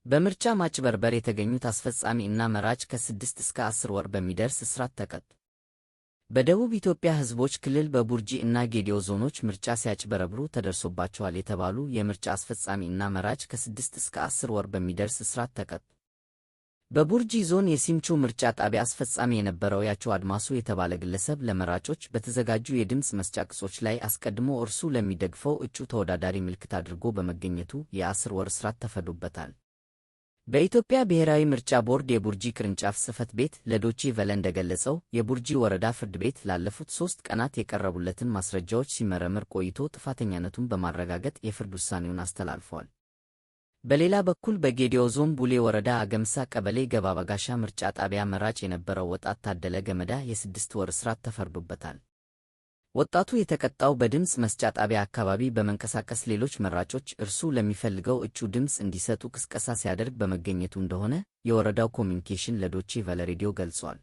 በምርጫ ማጭበርበር የተገኙት አስፈጻሚ እና መራጭ ከ6 እስከ 10 ወር በሚደርስ እስራት ተቀጡ። በደቡብ ኢትዮጵያ ሕዝቦች ክልል በቡርጂ እና ጌዲዮ ዞኖች ምርጫ ሲያጭበረብሩ ተደርሶባቸዋል የተባሉ የምርጫ አስፈጻሚ እና መራጭ ከ6 እስከ 10 ወር በሚደርስ እስራት ተቀጡ። በቡርጂ ዞን የሲምቹ ምርጫ ጣቢያ አስፈጻሚ የነበረው ያቸው አድማሱ የተባለ ግለሰብ ለመራጮች በተዘጋጁ የድምፅ መስጫ ቅጾች ላይ አስቀድሞ እርሱ ለሚደግፈው እጩ ተወዳዳሪ ምልክት አድርጎ በመገኘቱ የ10 ወር እስራት ተፈርዶበታል። በኢትዮጵያ ብሔራዊ ምርጫ ቦርድ የቡርጂ ቅርንጫፍ ጽሕፈት ቤት ለዶቼ ቬለ እንደገለጸው የቡርጂ ወረዳ ፍርድ ቤት ላለፉት 3 ቀናት የቀረቡለትን ማስረጃዎች ሲመረምር ቆይቶ ጥፋተኛነቱን በማረጋገጥ የፍርድ ውሳኔውን አስተላልፏል። በሌላ በኩል በጌዲዮ ዞን ቡሌ ወረዳ አገምሳ ቀበሌ ገባበጋሻ ምርጫ ጣቢያ መራጭ የነበረው ወጣት ታደለ ገመዳ የ6 ወር እስራት ተፈርዶበታል። ወጣቱ የተቀጣው በድምፅ መስጫ ጣቢያ አካባቢ በመንቀሳቀስ ሌሎች መራጮች እርሱ ለሚፈልገው እጩ ድምፅ እንዲሰጡ ቅስቀሳ ሲያደርግ በመገኘቱ እንደሆነ የወረዳው ኮሚኒኬሽን ለዶቼ ቬለ ሬዲዮ ገልጿል።